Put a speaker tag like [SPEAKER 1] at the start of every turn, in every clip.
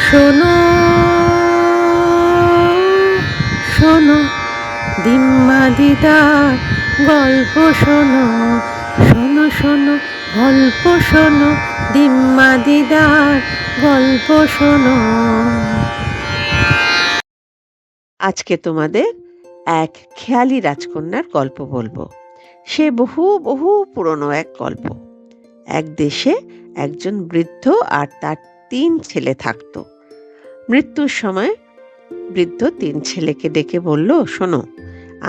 [SPEAKER 1] শোনো শোনো দিম্মা দিদার গল্প শোনো, শোনো শোনো গল্প শোনো, দিম্মা দিদার গল্প শোনো। আজকে তোমাদের এক খেয়ালি রাজকন্যার গল্প বলবো। সে বহু বহু পুরনো এক গল্প। এক দেশে একজন বৃদ্ধ আর তার 3 ছেলে থাকতো। মৃত্যুর সময় বৃদ্ধ 3 ছেলেকে ডেকে বলল, শোনো,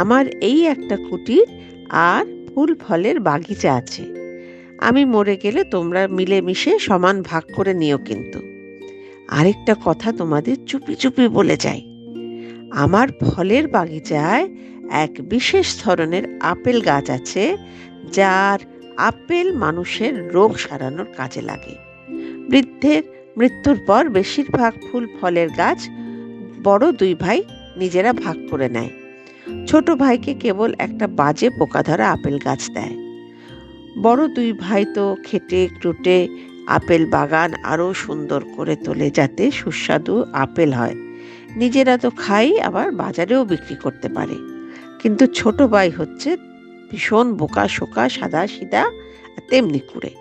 [SPEAKER 1] আমার এই একটা কুটির আর ফুল ফলের বাগিচা আছে। আমি মরে গেলে তোমরা মিলেমিশে সমান ভাগ করে নিও, কিন্তু আরেকটা কথা তোমাদের চুপি চুপি বলে যাই। আমার ফলের বাগিচায় এক বিশেষ ধরনের আপেল গাছ আছে, যার আপেল মানুষের রোগ সারানোর কাজে লাগে। বৃদ্ধের মৃত্যুর পর বেশিরভাগ ফুল ফলের গাছ বড় 2 ভাই নিজেরা ভাগ করে নেয়। ছোট ভাইকে কেবল একটা বাজে পোকা ধরা আপেল গাছ দেয়। বড় 2 ভাই তো খেটে খুঁটে আপেল বাগান আরো সুন্দর করে তোলে, যাতে সুস্বাদু আপেল হয়। নিজেরা তো খাই, আবার বাজারেও বিক্রি করতে পারে। কিন্তু ছোট ভাই হচ্ছে ভীষণ বোকা শোকা, সাদা সিধা, তেমনি কুড়ে।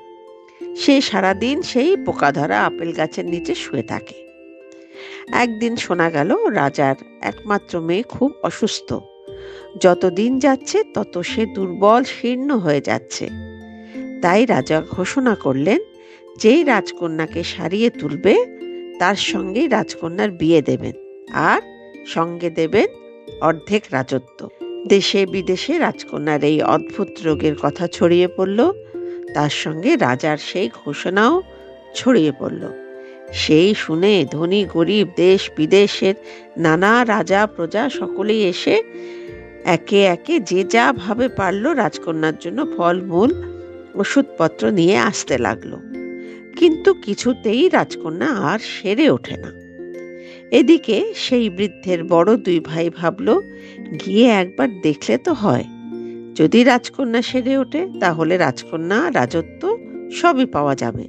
[SPEAKER 1] সে সারাদিন সেই পোকা ধরা আপেল গাছের নিচে শুয়ে থাকে। একদিন শোনা গেল রাজার একমাত্র মেয়ে খুব অসুস্থ। যত দিন যাচ্ছে তত সে দুর্বল শীর্ণ হয়ে যাচ্ছে। তাই রাজা ঘোষণা করলেন, যেই রাজকন্যাকে সারিয়ে তুলবে তার সঙ্গেই রাজকন্যার বিয়ে দেবেন, আর সঙ্গে দেবেন অর্ধেক রাজত্ব। দেশে বিদেশে রাজকন্যার এই অদ্ভুত রোগের কথা ছড়িয়ে পড়ল। তার সঙ্গে রাজার সেই ঘোষণাও ছড়িয়ে পড়ল। সেই শুনে ধনী গরিব দেশ বিদেশের নানা রাজা প্রজা সকলেই এসে একে একে যে যা ভাবে পারল রাজকন্যার জন্য ফলমূল ওষুধপত্র নিয়ে আসতে লাগলো। কিন্তু কিছুতেই রাজকন্যা আর সেরে ওঠে না। এদিকে সেই বৃদ্ধের বড় 2 ভাই ভাবল, গিয়ে একবার দেখলে তো হয়। যদি রাজকন্যা সেরে ওঠে তাহলে রাজকন্যা রাজত্ব সবই পাওয়া যাবে।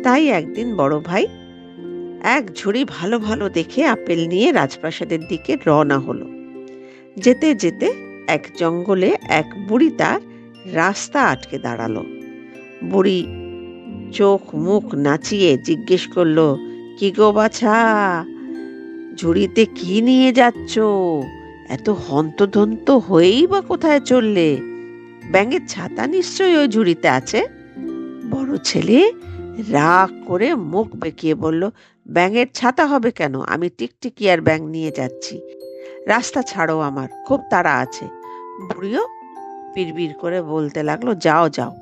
[SPEAKER 1] তাই একদিন বড় ভাই এক ঝুড়ি ভালো ভালো দেখে আপেল নিয়ে রাজপ্রাসাদের দিকে রওনা হলো। যেতে যেতে এক জঙ্গলে এক বুড়ি তার রাস্তা আটকে দাঁড়ালো। বুড়ি চোখ মুখ নাচিয়ে জিজ্ঞেস করলো, কি গো বাছা, ঝুড়িতে কি নিয়ে যাচ্ছ? এত হন্তদন্ত হয়েই বা কোথায় চললে? ব্যাঙের ছাতা নিশ্চয়ই ওই ঝুড়িতে আছে। বড় ছেলে রাগ করে মুখ বেঁকিয়ে বলল, ব্যাঙের ছাতা হবে কেন? আমি টিকটিকি আর ব্যাঙ নিয়ে যাচ্ছি। রাস্তা ছাড়ো, আমার খুব তাড়া আছে। বুড়িও বিড়বিড় করে বলতে লাগলো, যাও যাও,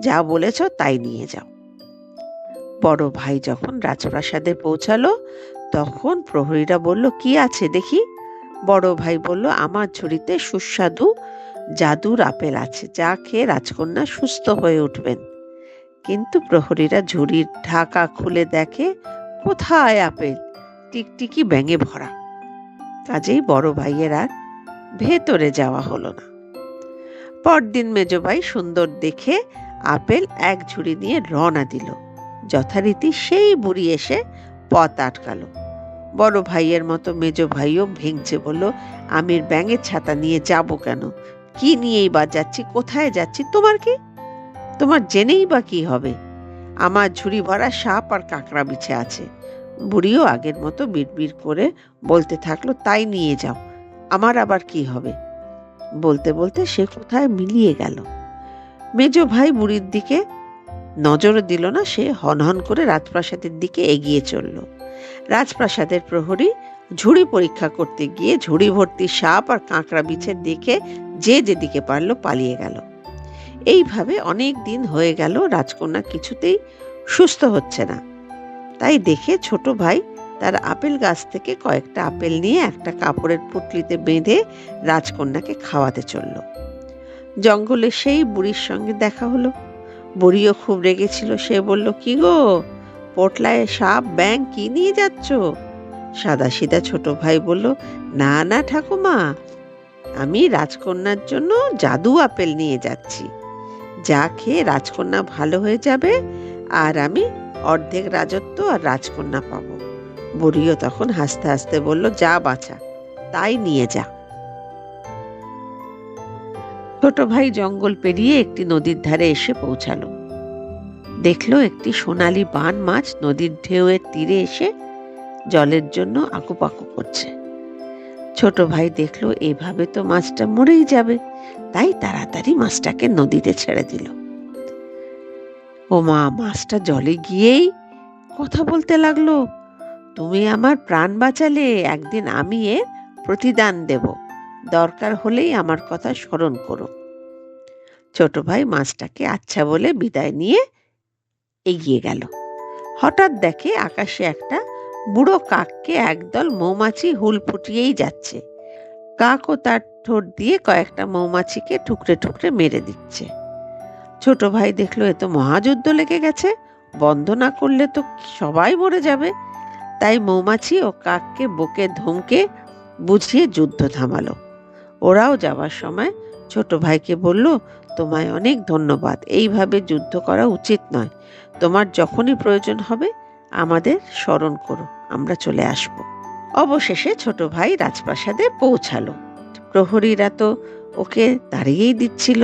[SPEAKER 1] যা বলেছ তাই নিয়ে যাও। বড় ভাই যখন রাজপ্রাসাদে পৌঁছালো তখন প্রহরীরা বলল, কি আছে দেখি? বড় ভাই বলল, আমার ঝুড়িতে সুস্বাদু জাদুর আপেল আছে, যা খেয়ে রাজকন্যা সুস্থ হয়ে উঠবেন। কিন্তু প্রহরীরা ঝুড়ির ঢাকা খুলে দেখে কোথায় আপেল, টিকটিকি ব্যাঙে ভরা। কাজেই বড় ভাইয়ের আর ভেতরে যাওয়া হলো না। পরদিন মেজ ভাই সুন্দর দেখে আপেল এক ঝুড়ি নিয়ে রওনা দিল। যথারীতি সেই বুড়ি এসে পথ আটকালো। বড় ভাইয়ের মতো মেজ ভাইও ভেঙচে বলল, আমি ব্যাঙের ছাতা নিয়ে যাব কেন? কি নিয়েই বা যাচ্ছি, কোথায় যাচ্ছি? তোমার কি? তোমার জেনেই বা কি হবে? আমার ঝুড়ি ভরা সাপ আর কাঁকড়া বিছে আছে। বুড়িও আগের মতো বিড়বিড় করে বলতে থাকলো, তাই নিয়ে যাও, আমার আবার কি হবে? বলতে বলতে সে কোথায় মিলিয়ে গেল। মেজ ভাই বুড়ির দিকে নজরও দিল না, সে হনহন করে রাজপ্রাসাদের দিকে এগিয়ে চলল। রাজপ্রাসাদের প্রহরী ঝুড়ি পরীক্ষা করতে গিয়ে ঝুড়ি ভর্তি সাপ আর কাঁকড়া বিছে দেখে যে যেদিকে পারল পালিয়ে গেল। এইভাবে অনেক দিন হয়ে গেল, রাজকন্যা কিছুতেই সুস্থ হচ্ছে না। তাই দেখে ছোট ভাই তার আপেল গাছ থেকে কয়েকটা আপেল নিয়ে একটা কাপড়ের পুটলিতে বেঁধে রাজকন্যাকে খাওয়াতে চলল। জঙ্গলে সেই বুড়ির সঙ্গে দেখা হলো। বুড়িও খুব রেগেছিল। সে বলল, কি গো, পোটলায় সাপ ব্যাঙ কি নিয়ে যাচ্ছ? সাদাসিধা ছোট ভাই বলল, না না ঠাকুমা, আমি রাজকন্যার জন্য জাদু আপেল নিয়ে যাচ্ছি, যা খেয়ে রাজকন্যা ভালো হয়ে যাবে আর আমি অর্ধেক রাজত্ব আর রাজকন্যা পাবো। বুড়িও তখন হাসতে হাসতে বলল, যা বাছা, তাই নিয়ে যা। ছোট ভাই জঙ্গল পেরিয়ে একটি নদীর ধারে এসে পৌঁছালো। দেখলো একটি সোনালী বান মাছ নদীর ঢেউয়ের তীরে এসে জলের জন্য আকুপাকু করছে। ছোট ভাই দেখলো এভাবে তো মাছটা মরেই যাবে, তাই তাড়াতাড়ি মাছটাকে নদীতে ছেড়ে দিল। ও মা, মাছটা জলে গিয়েই কথা বলতে লাগলো, তুমি আমার প্রাণ বাঁচালে, একদিন আমি এর প্রতিদান দেব, দরকার হলেই আমার কথা স্মরণ করো। ছোট ভাই মাছটাকে আচ্ছা বলে বিদায় নিয়ে এগিয়ে গেল। হঠাৎ দেখে আকাশে একটা বুড়ো কাককে একদল মৌমাছি হুল ফুটিয়েই যাচ্ছে। কাকও তার ঠোঁট দিয়ে কয়েকটা মৌমাছিকে টুকরে টুকরে মেরে দিচ্ছে। ছোট ভাই দেখলো এ তো মহাযুদ্ধ লেগে গেছে, বন্ধ না করলে তো সবাই মরে যাবে। তাই মৌমাছি ও কাককে বুকে ধমকে বুঝিয়ে যুদ্ধ থামালো। ওরাও যাওয়ার সময় ছোট ভাইকে বলল, তোমায় অনেক ধন্যবাদ, এইভাবে যুদ্ধ করা উচিত নয়, তোমার যখনই প্রয়োজন হবে আমাদের স্মরণ করো, আমরা চলে আসব। অবশেষে ছোট ভাই রাজপ্রাসাদে পৌঁছালো। প্রহরীরা তো ওকে দাঁড়িয়েই দিচ্ছিল।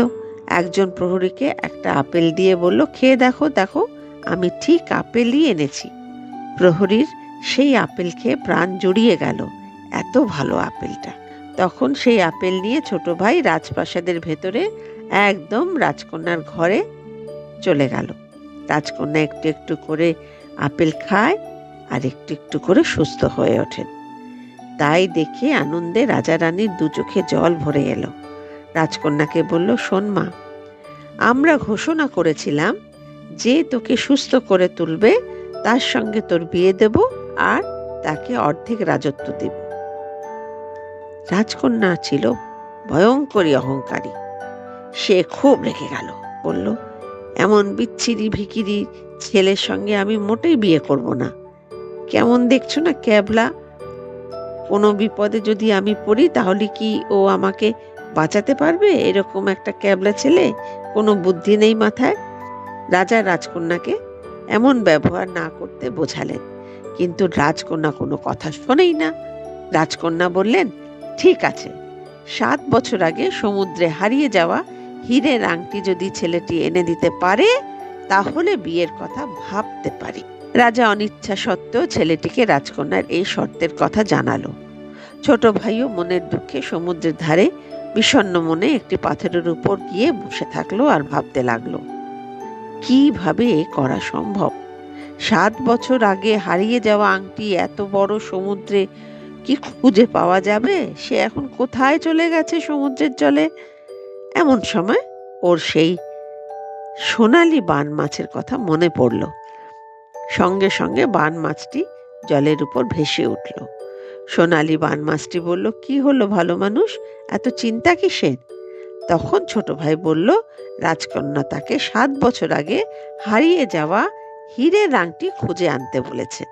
[SPEAKER 1] একজন প্রহরীকে একটা আপেল দিয়ে বলল, খেয়ে দেখো, দেখো আমি ঠিক আপেলই এনেছি। প্রহরীর সেই আপেল খেয়ে প্রাণ জুড়িয়ে গেল, এত ভালো আপেলটা। তখন সেই আপেল নিয়ে ছোট ভাই রাজপ্রাসাদের ভেতরে একদম রাজকন্যার ঘরে চলে গেল। রাজকন্যা একটু একটু করে আপেল খায় আর একটু একটু করে সুস্থ হয়ে ওঠেন। তাই দেখে আনন্দে রাজা রানীর দু চোখে জল ভরে এলো। রাজকন্যাকে বলল, শোন মা, আমরা ঘোষণা করেছিলাম যে তোকে সুস্থ করে তুলবে তার সঙ্গে তোর বিয়ে দেব আর তাকে অর্ধেক রাজত্ব দেব। রাজকন্যা ছিল ভয়ঙ্করী অহংকারী। সে খুব রেগে গেল, বলল, এমন বিচ্ছিরি ভিখিরি ছেলের সঙ্গে আমি মোটেই বিয়ে করব না। কেমন দেখছো না ক্যাবলা, কোনো বিপদে যদি আমি পড়ি তাহলে কি ও আমাকে বাঁচাতে পারবে? এরকম একটা ক্যাবলা ছেলে, কোনো বুদ্ধি নেই মাথায়। রাজা রাজকন্যাকে এমন ব্যবহার না করতে বোঝালেন, কিন্তু রাজকন্যা কোনো কথা শোনেই না। রাজকন্যা বললেন, ঠিক আছে, 7 বছর আগে সমুদ্রে হারিয়ে যাওয়া হীরের আংটি যদি ছেলেটি এনে দিতে পারে তাহলে বিয়ের কথা ভাবতে পারি। রাজা অনিচ্ছা সত্ত্বেও ছেলেটিকে রাজকন্যার এই শর্তের কথা জানালো। ছোট ভাইও মনের দুঃখে সমুদ্রের ধারে বিষণ্ণ মনে একটি পাথরের উপর গিয়ে বসে থাকলো আর ভাবতে লাগলো, কিভাবে এ করা সম্ভব? 7 বছর আগে হারিয়ে যাওয়া আংটি এত বড় সমুদ্রে কি খুঁজে পাওয়া যাবে? সে এখন কোথায় চলে গেছে সমুদ্রের জলে? এমন সময় ওর সেই সোনালী বান মাছের কথা মনে পড়ল। সঙ্গে সঙ্গে বান মাছটি জলের উপর ভেসে উঠল। সোনালী বান মাছটি বলল, কি হলো ভালো মানুষ, এত চিন্তা কিসের? তখন ছোট ভাই বলল, রাজকন্যা তাকে 7 বছর আগে হারিয়ে যাওয়া হীরের আংটি খুঁজে আনতে বলেছে।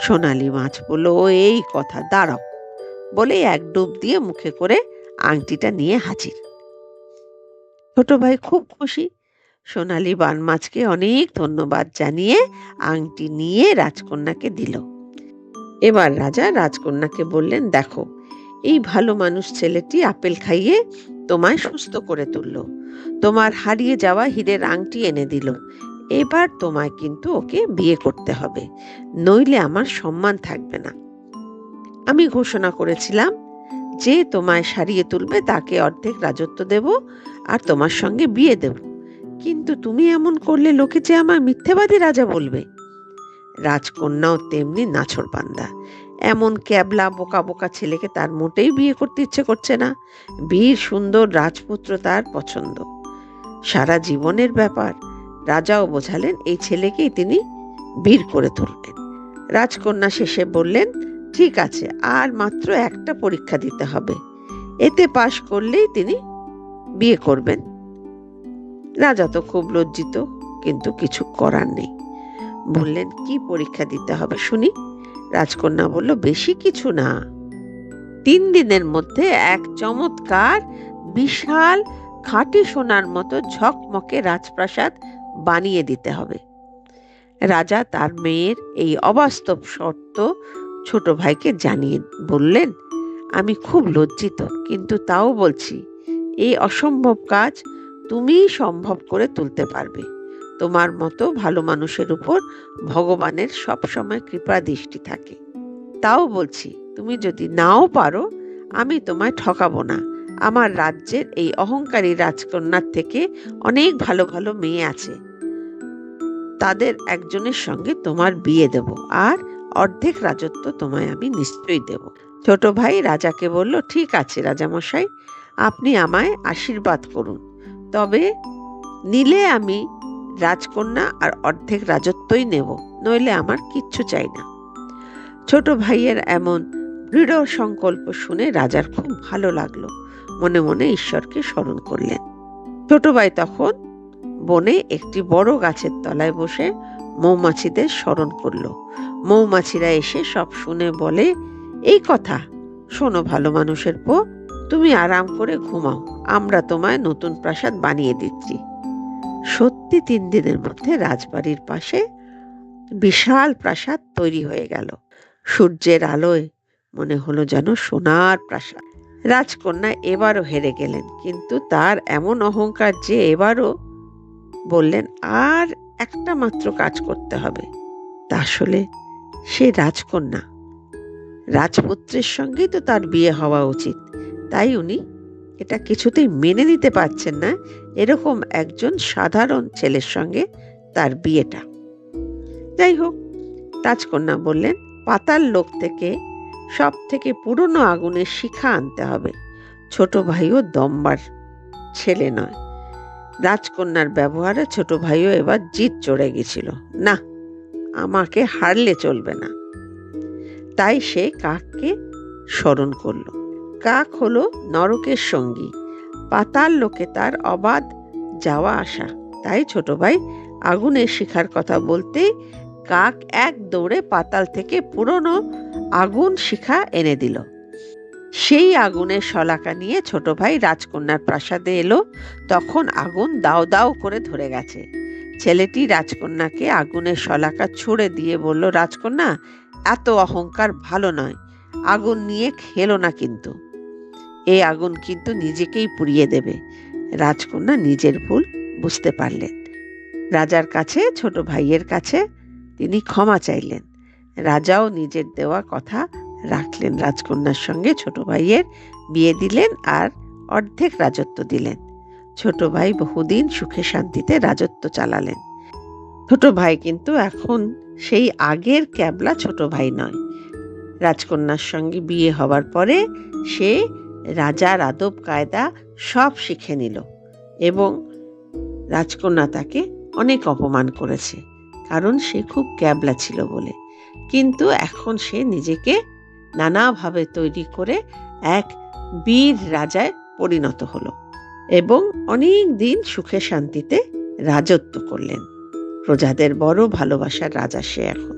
[SPEAKER 1] সোনালী মাছ বলল, ও এই কথা, দাঁড়াও, বলে এক ডুব দিয়ে মুখে করে আংটিটা নিয়ে হাজির। ছোট ভাই খুব খুশি। সোনালী বান মাছকে অনেক ধন্যবাদ জানিয়ে আংটি নিয়ে রাজকন্যাকে দিল। এবার রাজা রাজকন্যাকে বললেন, দেখো, এই ভালো মানুষ ছেলেটি আপেল খাইয়ে তোমায় সুস্থ করে তুলল, তোমার হারিয়ে যাওয়া হীরের আংটি এনে দিল। এবার তোমায় কিন্তু ওকে বিয়ে করতে হবে, নইলে আমার সম্মান থাকবে না। আমি ঘোষণা করেছিলাম যে তোমায় সারিয়ে তুলবে তাকে অর্ধেক রাজত্ব দেব আর তোমার সঙ্গে বিয়ে দেব, কিন্তু তুমি এমন করলে লোকে যে আমার মিথ্যেবাদী রাজা বলবে। রাজকন্যাও তেমনি নাছোড়বান্দা। এমন ক্যাবলা বোকা বোকা ছেলেকে তার মোটেই বিয়ে করতে ইচ্ছে করছে না। বীর সুন্দর রাজপুত্র তার পছন্দ, সারা জীবনের ব্যাপার। রাজাও বোঝালেন এই ছেলেকেই তিনি বীর করে তুলবেন। রাজকন্যা শেষে বললেন, ঠিক আছে, আর মাত্র একটা পরীক্ষা দিতে হবে, এতে পাশ করলেই তিনি বিয়ে করবেন। রাজা তো খুব লজ্জিত, কিন্তু কিছু করার নেই। বললেন, কি পরীক্ষা দিতে হবে শুনি? রাজকন্যা বলল, বেশি কিছু না, 3 দিনের মধ্যে এক চমৎকার বিশাল খাঁটি সোনার মতো ঝকমকে রাজপ্রাসাদ বানিয়ে দিতে হবে। রাজা তার মেয়ের এই অবাস্তব শর্ত ছোট ভাইকে জানিয়ে বললেন, আমি খুব লজ্জিত, কিন্তু তাও বলছি, এই অসম্ভব কাজ তুমিই সম্ভব করে তুলতে পারবে। তোমার মতো ভালো মানুষের উপর ভগবানের সবসময় কৃপা দৃষ্টি থাকে। তাও বলছি, তুমি যদি নাও পারো, আমি তোমায় ঠকাবো না। আমার রাজ্যের এই অহংকারী রাজকন্যার থেকে অনেক ভালো ভালো মেয়ে আছে, তাদের একজনের সঙ্গে তোমার বিয়ে দেব, আর অর্ধেক রাজত্ব তোমায় আমি নিশ্চয়ই দেব। ছোট ভাই রাজাকে বলল, ঠিক আছে রাজামশাই, আপনি আমায় আশীর্বাদ করুন, তবে নিলে আমি রাজকন্যা আর অর্ধেক রাজত্বই নেব, নইলে আমার কিচ্ছু চাই না। ছোট ভাইয়ের এমন দৃঢ় সংকল্প শুনে রাজার খুব ভালো লাগলো। মনে মনে ঈশ্বরকে স্মরণ করলেন। ছোট ভাই তখন বনে একটি বড় গাছের তলায় বসে মৌমাছিদের স্মরণ করলো। মৌমাছিরা এসে সব শুনে বলে, এই কথা শোনো ভালো মানুষের পো, তুমি আরাম করে ঘুমাও, আমরা তোমায় নতুন প্রাসাদ বানিয়ে দিচ্ছি। সত্যি 3 দিনের মধ্যে রাজবাড়ির পাশে বিশাল প্রাসাদ তৈরি হয়ে গেল। সূর্যের আলোয় মনে হলো যেন সোনার প্রাসাদ। রাজকন্যা এবারও হেরে গেলেন, কিন্তু তার এমন অহংকার যে এবারও বললেন, আর একটা মাত্র কাজ করতে হবে। তা আসলে সে রাজকন্যা, রাজপুত্রের সঙ্গেই তো তার বিয়ে হওয়া উচিত। তাই উনি এটা কিছুতেই মেনে নিতে পারছেন না, এরকম একজন সাধারণ ছেলের সঙ্গে তার বিয়েটা। যাই হোক, রাজকন্যা বললেন, পাতাল লোক থেকে সব থেকে পুরনো আগুনের শিখা আনতে হবে। ছোট ভাইও দম্বার ছেলে নয়। রাজকন্যার ব্যবহারে ছোট ভাইও এবার জিদ চড়ে গেছিল, না, আমাকে হারলে চলবে না। তাই সে কাককে স্মরণ করল। কাক হলো নরকের সঙ্গী, পাতাল লোকে তার অবাধ যাওয়া আসা। তাই ছোট ভাই আগুনের শিখার কথা বলতেই কাক এক দৌড়ে পাতাল থেকে পুরনো আগুন শিখা এনে দিল। সেই আগুনের শলাকা নিয়ে ছোট ভাই রাজকন্যার প্রাসাদে এলো। তখন আগুন দাও দাও করে ধরে গেছে। ছেলেটি রাজকন্যাকে আগুনের শলাকা ছুঁড়ে দিয়ে বলল, রাজকন্যা, এত অহংকার ভালো নয়, আগুন নিয়ে খেলো না কিন্তু। এই আগুন কিন্তু নিজেকেই পুড়িয়ে দেবে। রাজকন্যা নিজের ভুল বুঝতে পারলেন। রাজার কাছে, ছোট ভাইয়ের কাছে তিনি ক্ষমা চাইলেন। রাজাও নিজের দেওয়া কথা রাখলেন, রাজকন্যার সঙ্গে ছোট ভাইয়ের বিয়ে দিলেন আর অর্ধেক রাজত্ব দিলেন। ছোট ভাই বহুদিন সুখে শান্তিতে রাজত্ব চালালেন। ছোট ভাই কিন্তু এখন সেই আগের ক্যাবলা ছোট ভাই নয়। রাজকন্যার সঙ্গে বিয়ে হবার পরে সে রাজার আদব কায়দা সব শিখে নিল এবং রাজকন্যা তাকে অনেক অপমান করেছে, কারণ সে খুব ক্যাবলা ছিল বলে। কিন্তু এখন সে নিজেকে নানাভাবে তৈরি করে এক বীর রাজায় পরিণত হলো এবং অনেক দিন সুখে শান্তিতে রাজত্ব করলেন। প্রজাদের বড় ভালোবাসার রাজা সে এখন।